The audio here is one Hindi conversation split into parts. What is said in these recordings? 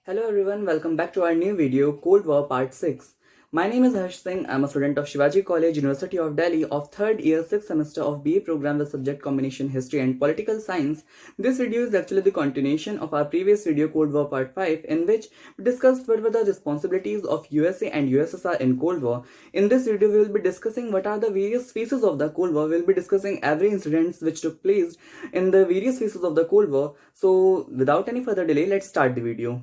Hello everyone, welcome back to our new video, Cold War Part 6. My name is Harsh Singh. I'm a student of Shivaji College, University of Delhi of 3rd year, 6th semester of BA program with subject combination History and Political Science. This video is actually the continuation of our previous video, Cold War Part 5, in which we discussed what were the responsibilities of USA and USSR in Cold War. In this video, we will be discussing what are the various phases of the Cold War. We will be discussing every incident which took place in the various phases of the Cold War. So without any further delay, let's start the video.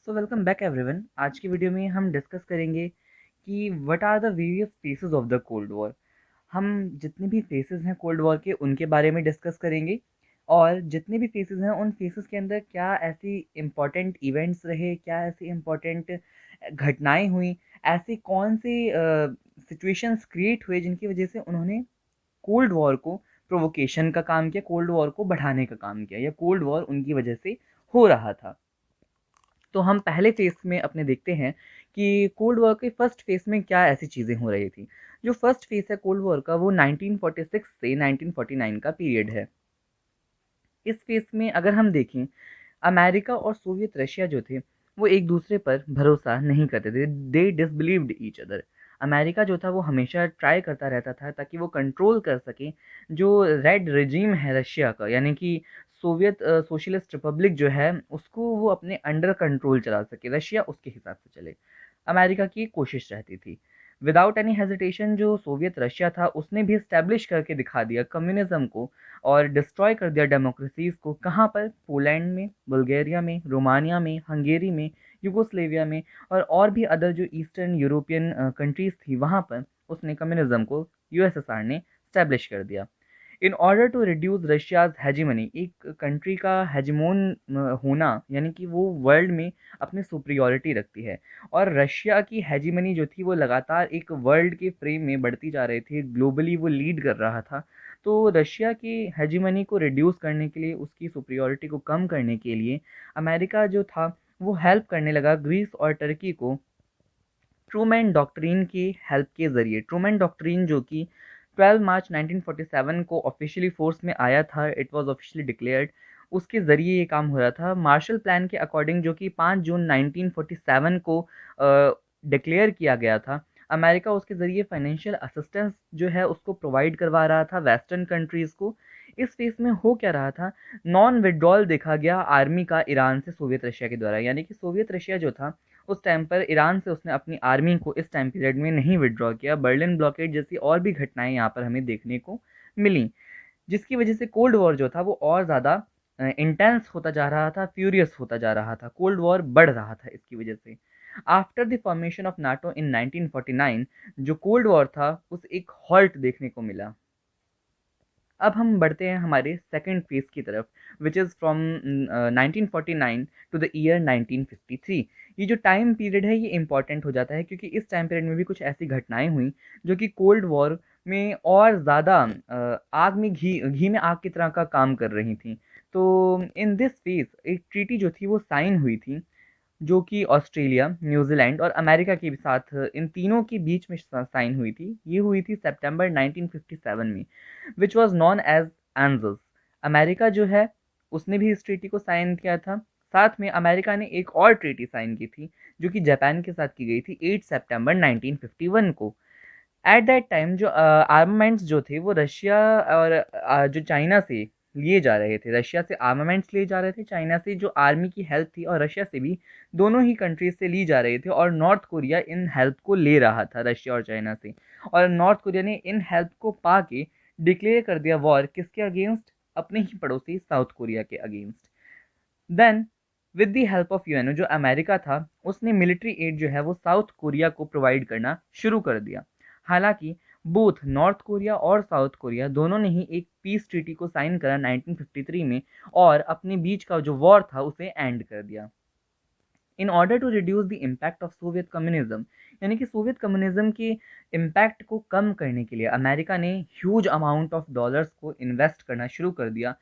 Welcome back everyone. आज की वीडियो में हम डिस्कस करेंगे कि what are the various phases of the cold war. हम जितने भी फेसेस हैं कोल्ड वॉर के उनके बारे में डिस्कस करेंगे और जितने भी फेसेस हैं उन फेसेस के अंदर क्या ऐसी इम्पॉर्टेंट इवेंट्स रहे, क्या ऐसी इम्पॉर्टेंट घटनाएं हुई, ऐसे कौन से सिचुएशंस क्रिएट हुए जिनकी वजह से उन्होंने कोल्ड वॉर को प्रोवोकेशन का काम किया, कोल्ड वॉर को बढ़ाने का काम किया, या कोल्ड वॉर उनकी वजह से हो रहा था। तो हम पहले फेज़ में अपने देखते हैं कि कोल्ड वॉर के फर्स्ट फेज़ में क्या ऐसी चीज़ें हो रही थी। जो फर्स्ट फेज़ है कोल्ड वॉर का वो 1946 से 1949 का पीरियड है। इस फेज़ में अगर हम देखें, अमेरिका और सोवियत रशिया जो थे वो एक दूसरे पर भरोसा नहीं करते थे। दे डिसबिलीव्ड ईच अदर। अमेरिका जो था वो हमेशा ट्राई करता रहता था ताकि वो कंट्रोल कर सके जो रेड रिजीम है रशिया का, यानी कि सोवियत सोशलिस्ट रिपब्लिक जो है उसको वो अपने अंडर कंट्रोल चला सके, रशिया उसके हिसाब से चले। अमेरिका की कोशिश रहती थी। विदाउट एनी हेजिटेशन जो सोवियत रशिया था उसने भी इस्टेब्लिश करके दिखा दिया कम्युनिज्म को और डिस्ट्रॉय कर दिया डेमोक्रेसीज़ को। कहाँ पर? पोलैंड में, बुल्गारिया में, रोमानिया में, हंगेरी में, यूगोस्लेविया में और भी अदर जो ईस्टर्न यूरोपियन कंट्रीज़ थी वहाँ पर उसने कम्युनिज्म को, यूएसएसआर ने इस्टेब्लिश कर दिया। In order to reduce Russia's hegemony, एक कंट्री का हेजीमोन होना यानी कि वो वर्ल्ड में अपनी सुपरियॉरिटी रखती है, और रशिया की हेजीमनी जो थी वो लगातार एक वर्ल्ड के फ्रेम में बढ़ती जा रही थी, ग्लोबली वो लीड कर रहा था। तो रशिया की हेजीमनी को रिड्यूस करने के लिए, उसकी सुपरियॉरिटी को कम करने के लिए अमेरिका जो था वो हेल्प करने लगा ग्रीस और टर्की को ट्रूमैन डॉक्ट्रिन की हेल्प के ज़रिए। ट्रूमैन डॉक्ट्रिन जो कि 12 मार्च 1947 को ऑफिशियली फोर्स में आया था, इट वाज ऑफिशियली डिक्लेयर्ड, उसके ज़रिए ये काम हो रहा था। मार्शल प्लान के अकॉर्डिंग जो कि 5 जून 1947 को डिक्लेयर किया गया था, अमेरिका उसके ज़रिए फाइनेंशियल असिस्टेंस जो है उसको प्रोवाइड करवा रहा था वेस्टर्न कंट्रीज़ को। इस फेज़ में हो क्या रहा था, नॉन विड्रॉल देखा गया आर्मी का ईरान से सोवियत रशिया के द्वारा, यानी कि सोवियत रशिया जो था उस टाइम पर ईरान से उसने अपनी आर्मी को इस टाइम पीरियड में नहीं विड्रॉ किया। बर्लिन ब्लॉकेड जैसी और भी घटनाएं यहाँ पर हमें देखने को मिली, जिसकी वजह से कोल्ड वॉर जो था वो और ज़्यादा इंटेंस होता जा रहा था, फ्यूरियस होता जा रहा था, कोल्ड वॉर बढ़ रहा था इसकी वजह से। After the formation of NATO in 1949 जो कोल्ड वॉर था उस एक हॉल्ट देखने को मिला। अब हम बढ़ते हैं हमारे सेकंड फेज़ की तरफ, which is from 1949 to the year 1953। ये जो टाइम पीरियड है ये इम्पॉर्टेंट हो जाता है क्योंकि इस टाइम पीरियड में भी कुछ ऐसी घटनाएं हुई जो कि कोल्ड वॉर में और ज़्यादा आग में घी में आग की तरह का काम कर रही थी। तो इन दिस फेज़ एक ट्रीटी जो थी वो साइन हुई थी, जो कि ऑस्ट्रेलिया, न्यूज़ीलैंड और अमेरिका के साथ इन तीनों के बीच में साइन हुई थी। ये हुई थी सितंबर 1957 में, which was known as angels. America जो है उसने भी इस ट्रीटी को साइन किया था। साथ में अमेरिका ने एक और ट्रीटी साइन की थी जो कि जापान के साथ की गई थी 8 सितंबर 1951 को। एट दैट टाइम जो आर्मामेंट्स जो थे वो रशिया और जो चाइना से लिए जा रहे थे, रशिया से आर्मामेंट्स लिए जा रहे थे, चाइना से जो आर्मी की हेल्प थी और रशिया से भी, दोनों ही कंट्रीज से ली जा रही थी, और नॉर्थ कोरिया इन हेल्प को ले रहा था रशिया और चाइना से। और नॉर्थ कोरिया ने इन हेल्प को पा के डिक्लेयर कर दिया वॉर, किसके अगेंस्ट? अपने ही पड़ोसी साउथ कोरिया के against. Then with the help of UNO जो अमेरिका था उसने मिलिट्री एड जो है वो साउथ कोरिया को प्रोवाइड करना शुरू कर दिया। हालांकि बोथ नॉर्थ कोरिया और साउथ कोरिया दोनों ने ही एक पीस ट्रीटी को साइन करा 1953 में और अपने बीच का जो वॉर था उसे एंड कर दिया। In order to reduce the impact of Soviet communism, यानी कि सोवियत कम्युनिज्म के इम्पैक्ट को कम करने के लिए अमेरिका ने ह्यूज अमाउंट ऑफ डॉलर्स को इन्वेस्ट करना शुरू कर दिया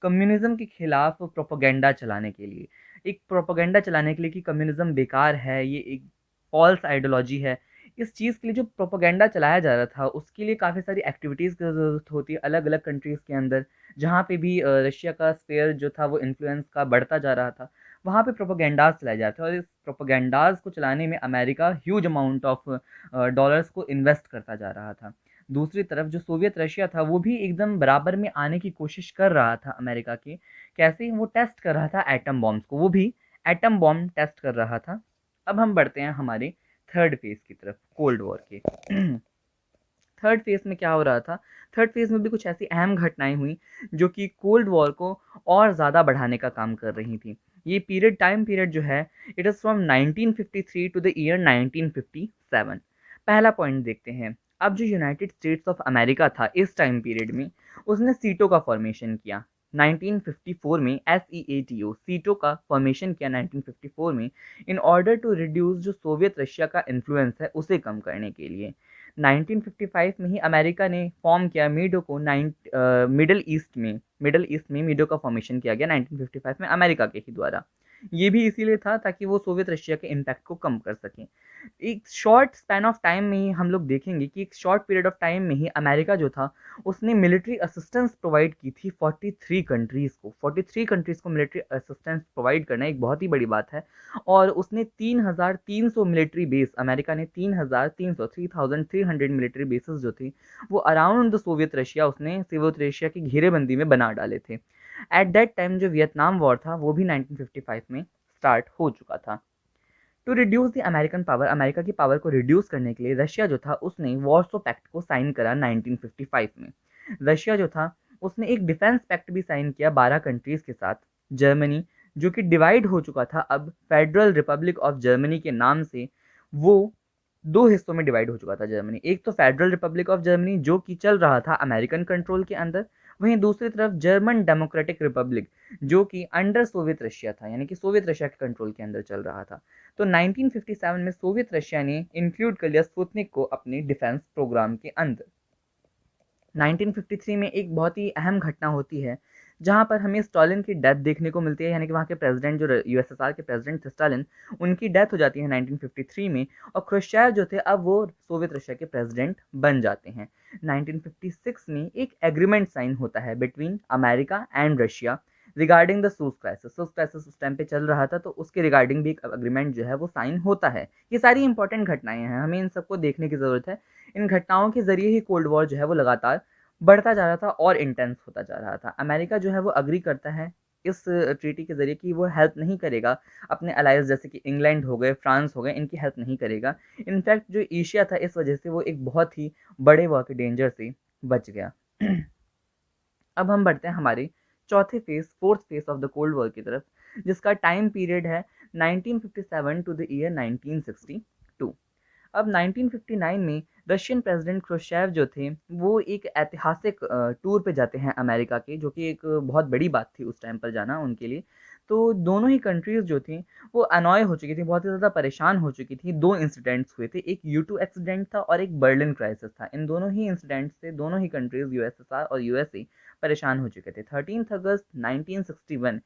कम्युनिज्म के खिलाफ प्रोपोगेंडा चलाने के लिए। एक प्रोपोगेंडा चलाने के लिए कि कम्युनिज्म बेकार है, ये एक फॉल्स आइडियोलॉजी है। इस चीज़ के लिए जो प्रोपोगेंडा चलाया जा रहा था उसके लिए काफ़ी सारी एक्टिविटीज़ की ज़रूरत होती है अलग अलग कंट्रीज़ के अंदर, जहाँ पे भी रशिया का स्फेयर जो था वो इन्फ्लुएंस का बढ़ता जा रहा था। वहाँ पे प्रोपोगेंडाज चलाए जाते हैं और इस प्रोपोगेंडाज को चलाने में America huge amount of dollars को इन्वेस्ट करता जा रहा था। दूसरी तरफ जो सोवियत रशिया था वो भी एकदम बराबर में आने की कोशिश कर रहा था अमेरिका के। कैसे? वो टेस्ट कर रहा था एटम बॉम्ब्स को, वो भी एटम बॉम्ब टेस्ट कर रहा था। अब हम बढ़ते हैं हमारे थर्ड फेज की तरफ, कोल्ड वॉर के। थर्ड फेज में क्या हो रहा था? थर्ड फेज में भी कुछ ऐसी अहम घटनाएं हुई जो कि कोल्ड वॉर को और ज़्यादा बढ़ाने का काम कर रही थी। ये पीरियड, टाइम पीरियड जो है, it is from 1953 to the year 1957। पहला पॉइंट देखते हैं। अब जो यूनाइटेड स्टेट्स ऑफ अमेरिका था इस टाइम पीरियड में, उसने सीटो का फॉर्मेशन किया 1954 में। SEATO, सीटो का फॉर्मेशन किया 1954 में, इन ऑर्डर टू रिड्यूस जो सोवियत रशिया का इन्फ्लुएंस है उसे कम करने के लिए। 1955 में ही अमेरिका ने फॉर्म किया मीडो को। मिडल ईस्ट में मीडो का फॉर्मेशन किया गया 1955 में अमेरिका के ही द्वारा। ये भी इसीलिए था ताकि वो सोवियत रशिया के इम्पैक्ट को कम कर सकें। एक शॉर्ट स्पैन ऑफ टाइम में ही हम लोग देखेंगे कि एक शॉर्ट पीरियड ऑफ टाइम में ही अमेरिका जो था उसने मिलिट्री असिस्टेंस प्रोवाइड की थी 43 कंट्रीज़ को। 43 कंट्रीज़ को मिलिट्री असिस्टेंस प्रोवाइड करना एक बहुत ही बड़ी बात है। और उसने 3,300 मिलिट्री बेस, अमेरिका ने 3,300 मिलिट्री बेसेस जो थी वो अराउंड द सोवियत रशिया, उसने सोवियत रशिया की घेरेबंदी में बना डाले थे। एट दैट टाइम जो वियतनाम वॉर था वो भी 1955 में स्टार्ट हो चुका था। To reduce the American power, America की पावर को रिड्यूस करने के लिए रशिया जो था उसने वॉर्सो पैक्ट को साइन करा 1955 में। रशिया जो था उसने एक डिफेंस पैक्ट भी साइन किया 12 कंट्रीज के साथ। जर्मनी जो कि डिवाइड हो चुका था अब फेडरल रिपब्लिक ऑफ जर्मनी के नाम से, वो दो हिस्सों में डिवाइड हो चुका था जर्मनी। एक तो फेडरल रिपब्लिक ऑफ जर्मनी जो कि चल रहा था अमेरिकन कंट्रोल के अंदर, वहीं दूसरी तरफ जर्मन डेमोक्रेटिक रिपब्लिक जो कि अंडर सोवियत रशिया था, यानी कि सोवियत रशिया के कंट्रोल के अंदर चल रहा था। तो 1957 में सोवियत रशिया ने इंक्लूड कर लिया स्पुतनिक को अपने डिफेंस प्रोग्राम के अंदर। 1953 में एक बहुत ही अहम घटना होती है जहां पर हमें स्टालिन की डेथ देखने को मिलती है, यानी कि वहाँ के प्रेसिडेंट जो यूएसएसआर के प्रेसिडेंट थे स्टालिन, उनकी डेथ हो जाती है 1953 में। और क्रुश्चेव जो थे अब वो सोवियत रशिया के प्रेसिडेंट बन जाते हैं। 1956 में एक एग्रीमेंट साइन होता है between America and Russia regarding the shoes crisis. Shoes crisis उस टाइम पे चल रहा था, तो उसके रिगार्डिंग भी एक अग्रीमेंट जो है वो साइन होता है। ये सारी इंपॉर्टेंट घटनाएं हैं, हमें इन सबको देखने की ज़रूरत है। इन घटनाओं के ज़रिए ही कोल्ड वॉर जो है वो लगातार बढ़ता जा रहा था और इंटेंस होता जा रहा था। अमेरिका जो है वो अग्री करता है इस ट्रीटी के ज़रिए कि वो हेल्प नहीं करेगा अपने अलाइज, जैसे कि इंग्लैंड हो गए, फ्रांस हो गए, इनकी हेल्प नहीं करेगा। इनफैक्ट जो एशिया था इस वजह से वो एक बहुत ही बड़े वॉर के डेंजर से बच गया। अब हम बढ़ते हैं हमारे चौथे phase, fourth phase of the cold war की तरफ, जिसका टाइम पीरियड है 1957 टू द ईयर 1962। अब 1959 में रशियन प्रेसिडेंट क्रुश्चेव जो थे वो एक ऐतिहासिक टूर पे जाते हैं अमेरिका के, जो कि एक बहुत बड़ी बात थी उस टाइम पर जाना उनके लिए। तो दोनों ही कंट्रीज़ जो थी वो अनॉय हो चुकी थी, बहुत ही ज़्यादा परेशान हो चुकी थी। दो इंसिडेंट्स हुए थे, एक U2 एक्सीडेंट था और एक बर्लिन क्राइसिस था। इन दोनों ही इंसिडेंट्स से दोनों ही कंट्रीज़ यूएसएसआर और यूएसए परेशान हो चुके थे। 13 अगस्त 1961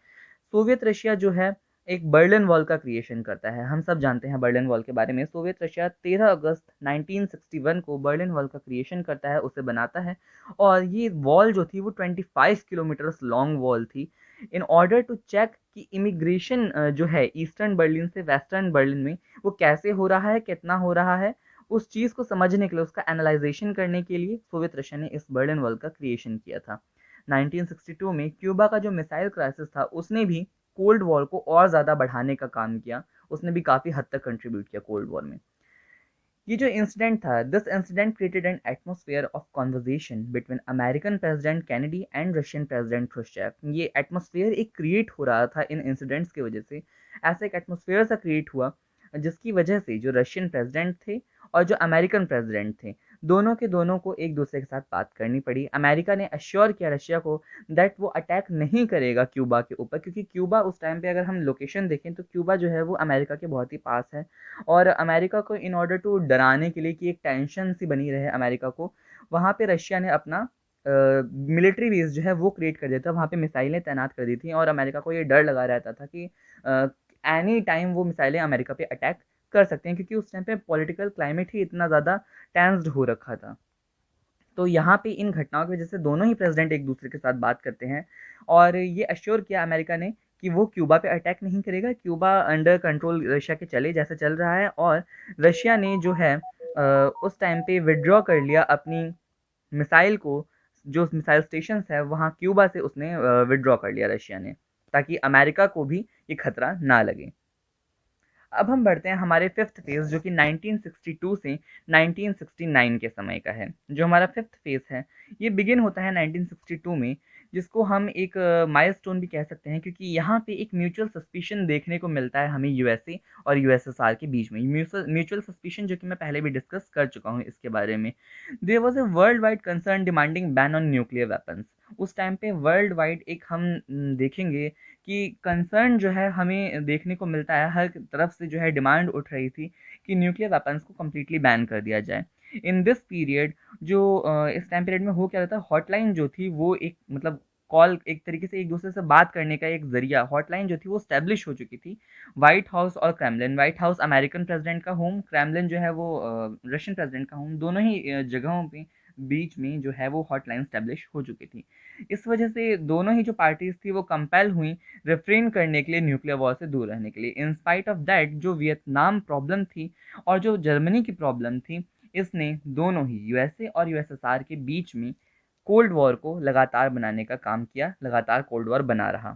सोवियत रशिया जो है एक बर्लिन वॉल का क्रिएशन करता है। हम सब जानते हैं बर्लिन वॉल के बारे में। सोवियत रशिया 13 अगस्त 1961 को बर्लिन वॉल का क्रिएशन करता है, उसे बनाता है। और ये वॉल जो थी वो 25 किलोमीटर्स लॉन्ग वॉल थी। इन ऑर्डर टू चेक कि इमिग्रेशन जो है ईस्टर्न बर्लिन से वेस्टर्न बर्लिन में वो कैसे हो रहा है, कितना हो रहा है, उस चीज़ को समझने के लिए, उसका एनालाइजेशन करने के लिए सोवियत रशिया ने इस बर्लिन वॉल का क्रिएशन किया था। 1962 में क्यूबा का जो मिसाइल क्राइसिस था उसने भी कोल्ड वॉर को और ज़्यादा बढ़ाने का काम किया। उसने भी काफ़ी हद तक कंट्रीब्यूट किया कोल्ड वॉर में। ये जो इंसिडेंट था, this incident created an atmosphere of conversation between American president Kennedy and Russian president Khrushchev. ये एटमॉस्फेयर एक क्रिएट हो रहा था इन इंसिडेंट्स की वजह से। ऐसा एक एटमॉस्फेयर सा क्रिएट हुआ जिसकी वजह से जो रशियन प्रेसिडेंट थे और जो अमेरिकन प्रेसिडेंट थे, दोनों के दोनों को एक दूसरे के साथ बात करनी पड़ी। अमेरिका ने अश्योर किया रशिया को दैट वो अटैक नहीं करेगा क्यूबा के ऊपर, क्योंकि क्यूबा उस टाइम पे अगर हम लोकेशन देखें तो क्यूबा जो है वो अमेरिका के बहुत ही पास है। और अमेरिका को इन ऑर्डर टू डराने के लिए कि एक टेंशन सी बनी रहे अमेरिका को, वहाँ पे रशिया ने अपना मिलिट्री बेस जो है वो क्रिएट कर दिया था। वहाँ पे मिसाइलें तैनात कर दी थी और अमेरिका को ये डर लगा रहता था कि एनी टाइम वो मिसाइलें अमेरिका पे अटैक कर सकते हैं, क्योंकि उस टाइम पे पॉलिटिकल क्लाइमेट ही इतना ज़्यादा टेंस्ड हो रखा था। तो यहाँ पे इन घटनाओं की वजह से दोनों ही प्रेसिडेंट एक दूसरे के साथ बात करते हैं और ये अश्योर किया अमेरिका ने कि वो क्यूबा पे अटैक नहीं करेगा, क्यूबा अंडर कंट्रोल रशिया के चले जैसे चल रहा है, और रशिया ने जो है उस टाइम पे विड्रॉ कर लिया अपनी मिसाइल को, जो मिसाइल स्टेशंस है वहाँ क्यूबा से उसने विड्रॉ कर लिया रशिया ने, ताकि अमेरिका को भी ये खतरा ना लगे। अब हम बढ़ते हैं हमारे फिफ्थ फेज़, जो कि 1962 से 1969 के समय का है। जो हमारा फिफ्थ फेज़ है, ये बिगिन होता है 1962 में, जिसको हम एक माइलस्टोन भी कह सकते हैं, क्योंकि यहाँ पे एक म्यूचुअल सस्पिशन देखने को मिलता है हमें यूएसए और यूएसएसआर के बीच में। म्यूचुअल म्यूचुअल सस्पिशन जो कि मैं पहले भी डिस्कस कर चुका हूँ इसके बारे में। There was a world wide concern demanding ban on nuclear weapons. उस टाइम पे वर्ल्ड वाइड एक हम देखेंगे कि कंसर्न जो है हमें देखने को मिलता है, हर तरफ से जो है डिमांड उठ रही थी कि न्यूक्लियर वेपन्स को कम्प्लीटली बैन कर दिया जाए। इन दिस पीरियड जो इस टाइम पीरियड में हो क्या रहा था, हॉटलाइन जो थी वो एक मतलब कॉल, एक तरीके से एक दूसरे से बात करने का एक ज़रिया, हॉटलाइन जो थी वो स्टैब्लिश हो चुकी थी। व्हाइट हाउस और Kremlin, white house American president का होम, क्रेमलिन जो है वो रशियन प्रेसिडेंट का होम, दोनों ही जगहों पे बीच में जो है वो हॉटलाइन स्टैब्लिश हो चुकी थी। इस वजह से दोनों ही जो पार्टीज़ थी वो कंपेल हुई रिफ्रेन करने के लिए न्यूक्लियर वॉर से दूर रहने के लिए। इन स्पाइट ऑफ दैट जो वियतनाम प्रॉब्लम थी और जो जर्मनी की प्रॉब्लम थी, इसने दोनों ही यूएसए और यूएसएसआर के बीच में कोल्ड वॉर को लगातार बनाने का काम किया, लगातार कोल्ड वॉर बना रहा।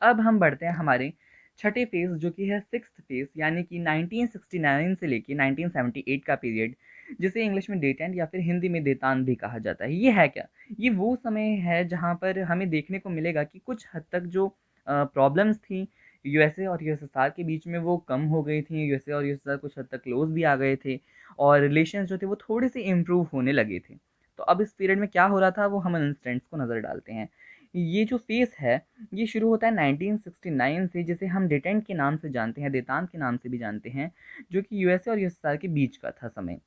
अब हम बढ़ते हैं हमारे छठे फेज़, जो कि है सिक्स्थ फेज़, यानी कि 1969 से लेके 1978 का पीरियड, जिसे इंग्लिश में डेट एंड या फिर हिंदी में देतान भी कहा जाता है। ये है क्या? ये वो समय है जहाँ पर हमें देखने को मिलेगा कि कुछ हद तक जो प्रॉब्लम्स थी यूएसए और यूएसएसआर के बीच में वो कम हो गई थी। यूएसए और यूएसएसआर कुछ हद तक क्लोज भी आ गए थे और रिलेशंस जो थे वो थोड़े से इम्प्रूव होने लगे थे। तो अब इस पीरियड में क्या हो रहा था वो हम इंस्टेंट्स को नज़र डालते हैं। ये जो फेज़ है ये शुरू होता है 1969 से, जिसे हम डेटेंट के नाम से जानते हैं, देतान के नाम से भी जानते हैं, जो कि यूएसए और यूएसएसआर के बीच का था समय।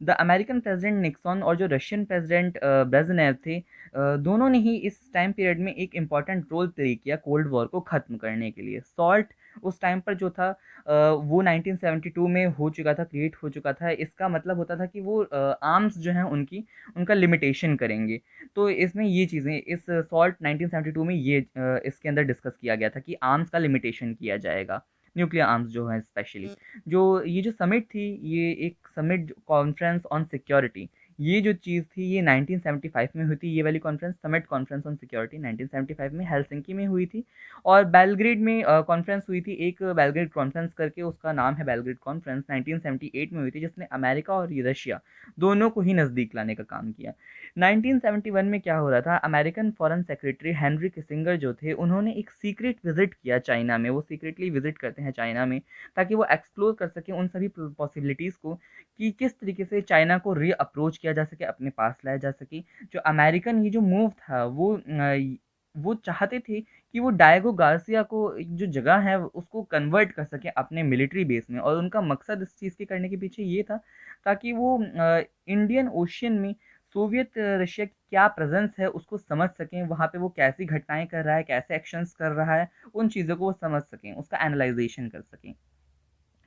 द अमेरिकन प्रेसिडेंट निक्सन और जो रशियन प्रेसिडेंट ब्रेज़नेव थे, दोनों ने ही इस टाइम पीरियड में एक इम्पॉर्टेंट रोल प्ले किया कोल्ड वॉर को ख़त्म करने के लिए। सॉल्ट उस टाइम पर जो था वो 1972 में हो चुका था, क्रिएट हो चुका था। इसका मतलब होता था कि वो आर्म्स जो हैं उनकी, उनका लिमिटेशन करेंगे। तो इसमें ये चीज़ें, इस सॉल्ट 1972 में ये इसके अंदर डिस्कस किया गया था कि आर्म्स का लिमिटेशन किया जाएगा, न्यूक्लियर आर्म्स जो हैं स्पेशली। जो ये जो समिट थी, ये एक समिट कॉन्फ्रेंस ऑन सिक्योरिटी, ये जो चीज़ थी ये 1975 में हुई थी। ये वाली conference, summit conference on security, 1975 में हेलसिंकी में हुई थी। और बेलग्रेड में कॉन्फ्रेंस हुई थी, एक बेलग्रेड कॉन्फ्रेंस करके उसका नाम है, बेलग्रेड कॉन्फ्रेंस 1978 में हुई थी, जिसने अमेरिका और रशिया दोनों को ही नज़दीक लाने का काम किया। 1971 में क्या हो रहा था, American foreign secretary Henry Kissinger जो थे, उन्होंने एक सीक्रेट विजिट किया चाइना में। वो सीक्रेटली विजिट करते हैं चाइना में ताकि वो एक्सप्लोर कर सकें उन सभी पॉसिबिलिटीज़ को कि किस तरीके से चाइना को री अप्रोच किया जा सके, अपने पास लाया जा सके। जो अमेरिकन ये जो मूव था वो चाहते थे कि वो डायगो गार्सिया को, एक जो जगह है उसको कन्वर्ट कर सकें अपने मिलिट्री बेस में, और उनका मकसद इस चीज़ के करने के पीछे ये था ताकि वो इंडियन ओशियन में सोवियत रशिया की क्या प्रेजेंस है उसको समझ सकें, वहाँ पे वो कैसी घटनाएं कर रहा है, कैसे एक्शंस कर रहा है, उन चीज़ों को वो समझ सकें, उसका एनालाइजेशन कर सकें।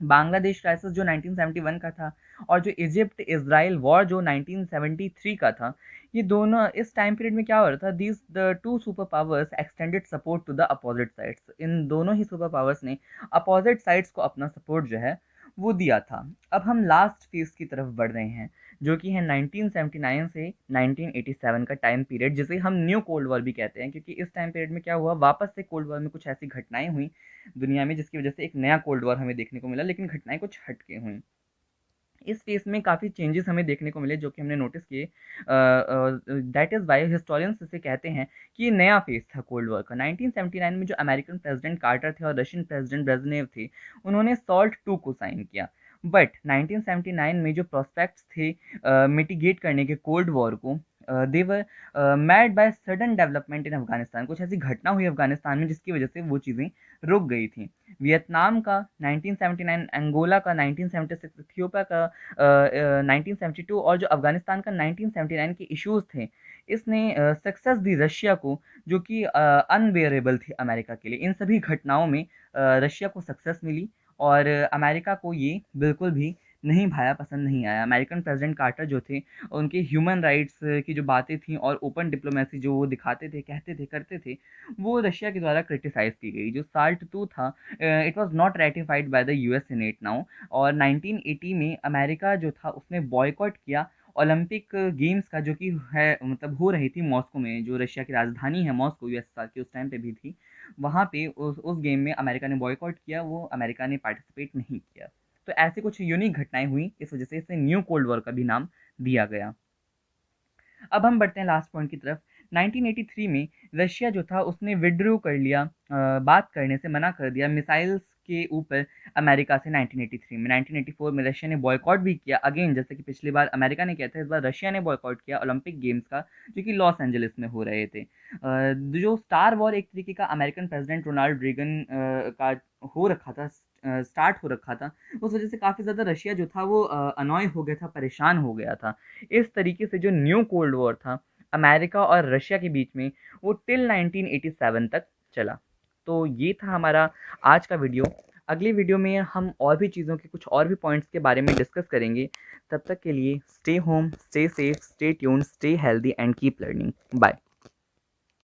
बांग्लादेश क्राइसिस जो 1971 का था, और जो इजिप्ट इजराइल वॉर जो 1973 का था, ये दोनों इस टाइम पीरियड में क्या हो रहा था, these the two super powers extended support to the opposite sides. इन दोनों ही सुपर पावर्स ने अपोजिट साइड्स को अपना सपोर्ट जो है वो दिया था। अब हम लास्ट फेज की तरफ बढ़ रहे हैं, जो कि है 1979 से 1987 का टाइम पीरियड, जिसे हम न्यू कोल्ड वॉर भी कहते हैं, क्योंकि इस टाइम पीरियड में क्या हुआ, वापस से कोल्ड वॉर में कुछ ऐसी घटनाएं हुई दुनिया में जिसकी वजह से एक नया कोल्ड वॉर हमें देखने को मिला, लेकिन घटनाएं कुछ हटके हुई। इस फेस में काफ़ी चेंजेस हमें देखने को मिले जो कि हमने नोटिस किए। दैट इज़ वाई हिस्टोरियंस इसे कहते हैं कि ये नया फेस था कोल्ड वॉर का। 1979 में जो अमेरिकन प्रेसिडेंट कार्टर थे और रशियन प्रेसिडेंट ब्रेजनेव थे, उन्होंने सॉल्ट 2 को साइन किया। बट 1979 में जो प्रोस्पेक्ट्स थे मिटिगेट करने के कोल्ड वॉर को, they were made by sudden development in Afghanistan. कुछ ऐसी घटना हुई अफगानिस्तान में जिसकी वजह से वो चीज़ें रुक गई थी। वियतनाम का 1979, अंगोला का 1976, इथियोपिया का 1972, और जो अफगानिस्तान का 1979 के इश्यूज थे, इसने सक्सेस दी रशिया को, जो कि अनबेयरेबल थी अमेरिका के लिए। इन सभी घटनाओं में रशिया को सक्सेस मिली और अमेरिका को ये बिल्कुल भी नहीं भाया, पसंद नहीं आया। अमेरिकन प्रेसिडेंट कार्टर जो थे, उनके ह्यूमन राइट्स की जो बातें थीं और ओपन डिप्लोमेसी जो वो दिखाते थे, कहते थे, करते थे, वो रशिया के द्वारा क्रिटिसाइज़ की गई। जो SALT II था, it was not ratified by the US senate now, और 1980 में अमेरिका जो था उसने बॉयकॉट किया ओलंपिक गेम्स का, जो कि है मतलब हो रही थी मॉस्को में, जो रशिया की राजधानी है मॉस्को, यूएसएसआर की उस टाइम पे भी थी। वहाँ पे उस गेम में अमेरिका ने बॉयकॉट किया, वो अमेरिका ने पार्टिसिपेट नहीं किया। तो ऐसी कुछ यूनिक घटनाएँ हुई, इस वजह से इसे न्यू कोल्ड वॉर का भी नाम दिया गया। अब हम बढ़ते हैं लास्ट पॉइंट की तरफ। 1983 में रशिया जो था उसने विड्रॉ कर लिया, बात करने से मना कर दिया मिसाइल्स के ऊपर अमेरिका से 1983 में। 1984 में रशिया ने बॉयकॉट भी किया, अगेन जैसे कि पिछली बार अमेरिका ने किया था, इस बार रशिया ने बॉयकॉट किया ओलंपिक गेम्स का, जो कि लॉस एंजलिस में हो रहे थे। जो स्टार वॉर एक तरीके का अमेरिकन प्रेसिडेंट रोनाल्ड रीगन का हो रखा था, स्टार्ट हो रखा था, उस वजह से काफ़ी ज़्यादा रशिया जो था वो अनॉय हो गया था, परेशान हो गया था। इस तरीके से जो न्यू कोल्ड वॉर था अमेरिका और रशिया के बीच में, वो टिल 1987 तक चला। तो ये था हमारा आज का वीडियो। अगली वीडियो में हम और भी चीज़ों के कुछ और भी पॉइंट्स के बारे में डिस्कस करेंगे। तब तक के लिए stay home, stay safe, stay tuned, stay healthy and keep learning. Bye.